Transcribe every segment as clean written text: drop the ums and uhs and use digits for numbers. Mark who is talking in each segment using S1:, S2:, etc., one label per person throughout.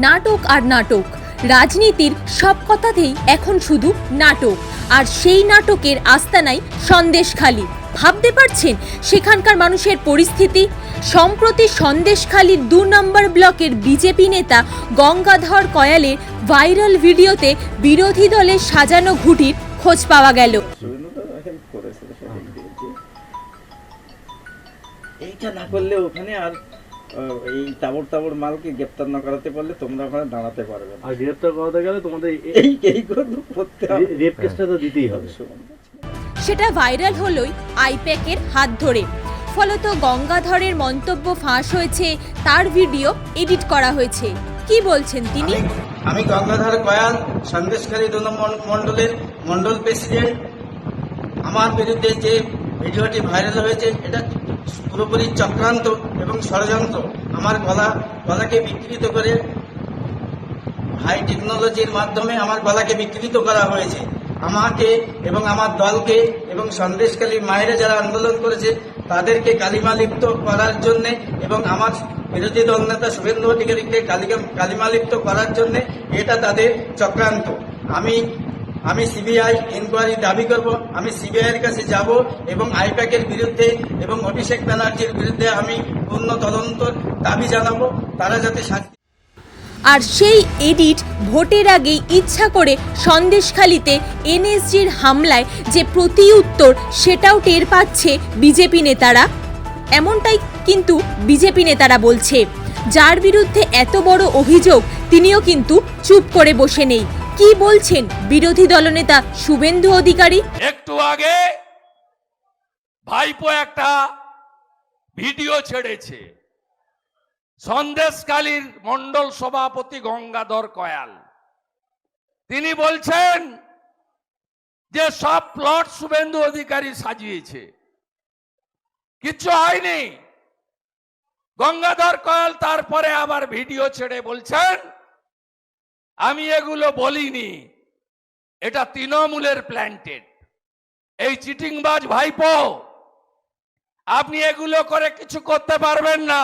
S1: নাটক আর নাটক, রাজনীতির সব কথাতেই এখন শুধু নাটক। আর সেই নাটকের আস্তানাই সন্দেশখালী। ভাবতে পারছেন সেখানকার মানুষের পরিস্থিতি? সম্প্রতি সন্দেশখালীর ২ নম্বর ব্লকের বিজেপি নেতা গঙ্গাধর কয়ালের ভাইরাল ভিডিওতে বিরোধী দলের সাজানো ঘুঁটির খোঁজ পাওয়া গেল।
S2: এইটা না করলে ওখানে আর এই তাবড় মালকে গ্রেপ্তার না করাতে পারলে তোমরা ওখানে দাঁড়াতে পারবে না।
S3: আর গ্রেপ্তার করাতে গেলে তোমাদের
S2: এই করতে হবে,
S3: রেপ কেসটা তো দিতেই হবে।
S1: সেটা ভাইরাল হলোই আইপ্যাকের হাত ধরে। ফলত গঙ্গাধরের মন্তব্য ফাঁস হয়েছে, তার ভিডিও এডিট করা হয়েছে। কি বলছেন তিনি?
S2: আমি গঙ্গাধর কয়াল, সন্দেশখালী ২ নম্বর মন্ডলের মন্ডল প্রেসিডেন্ট। আমার বিরুদ্ধে যে ভিডিওটি ভাইরাল হয়েছে এটা পুরোপুরি চক্রান্ত এবং ষড়যন্ত্র। আমার গলাকে বিকৃত করে হাই টেকনোলজির মাধ্যমে আমার গলাকে বিকৃত করা হয়েছে। আমাকে এবং আমার দলকে এবং সন্দেশখালীর মায়েরা যারা আন্দোলন করেছে তাদেরকে কালিমালিপ্ত করার জন্য এবং আমার বিরোধী দল নেতা শুভেন্দু অধিকারীকে কালিমালিপ্ত করার জন্য এটা তাদের চক্রান্ত। আমি সিবিআই ইনকোয়ারি দাবি করব। আমি সিবিআই এর কাছে যাব এবং আইপ্যাকের বিরুদ্ধে এবং অভিষেক ব্যানার্জির বিরুদ্ধে আমি পূর্ণ তদন্ত দাবি জানাবো, তারা যাতে শাস্তি।
S1: আর সেই এডিট ভোটের আগেই ইচ্ছা করে সন্দেশখালীতে এনএসজির হামলায় যে প্রতি উত্তর, সেটাও টের পাচ্ছে বিজেপি নেতারা। এমনটাই কিন্তু বিজেপি নেতারা বলছে। যার বিরুদ্ধে এত বড় অভিযোগ, তিনিও কিন্তু চুপ করে বসে নেই। কি বলছেন বিরোধী দলনেতা শুভেন্দু অধিকারী?
S4: একটু আগে ভাইপো একটা ভিডিও ছেড়েছে, সন্দেশখালীর মন্ডল সভাপতি গঙ্গাধর কয়াল। তিনি বলছেন যে সব প্লট শুভেন্দু অধিকারী সাজিয়েছে, কিচ্ছু হয়নি। গঙ্গাধর কয়াল তারপরে আবার ভিডিও ছেড়ে বলছেন আমি এগুলো বলিনি, এটা তৃণমূলের প্ল্যান্টেড। এই চিটিংবাজ ভাইপো, আপনি এগুলো করে কিছু করতে পারবেন না।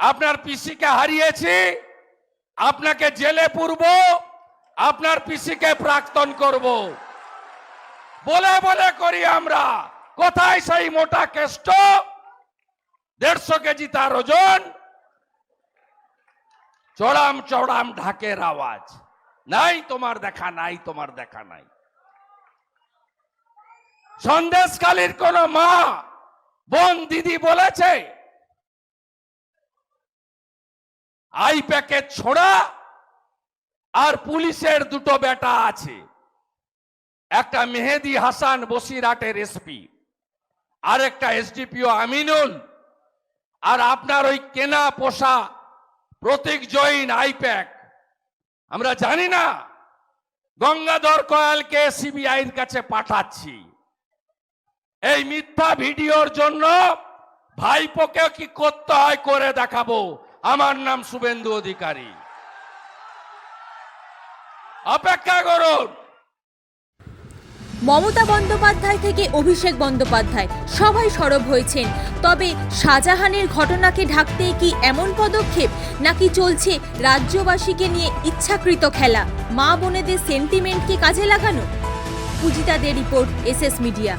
S4: আপনার পিসিকে হারিয়েছি, আপনাকে জেলে পুরব, আপনার পিসিকে প্রাক্তন করব, বলে বলে করি আমরা। কোথায় সেই মোটা কেষ্ট, 150 কেজি তার ওজন, চড়াম ঢাকের আওয়াজ? নাই তোমার দেখা, নাই তোমার দেখা নাই। সন্দেশখালীর কোন মা, বোন, দিদি বলেছে আইপ্যাকের ছোড়া আর পুলিশের 2টো বেটা আছে, একটা মেহেদি হাসান বসিরহাটের এসপি, আর একটা এসডিপিও আমিনুল, আর আপনার ওই কেনা পোষা প্রতীক জৈন আইপ্যাক। আমরা জানি না গঙ্গাধর কয়ালকে সিবিআইর কাছে পাঠাচ্ছি এই মিথ্যা ভিডিওর জন্য। ভাইপোকে কি করতে হয় করে দেখাবো। আমার নাম শুভেন্দু অধিকারী, অপেক্ষা করুন।
S1: মমতা বন্দ্যোপাধ্যায় থেকে অভিষেক বন্দ্যোপাধ্যায় সবাই সরব হয়েছেন। তবে শাহজাহানের ঘটনাকে ঢাকতে কি এমন পদক্ষেপ, নাকি চলছে রাজ্যবাসীকে নিয়ে ইচ্ছাকৃত খেলা, মা বোনেদের সেন্টিমেন্টকে কাজে লাগানো? পূজিতা দে রিপোর্ট, এসএস মিডিয়া।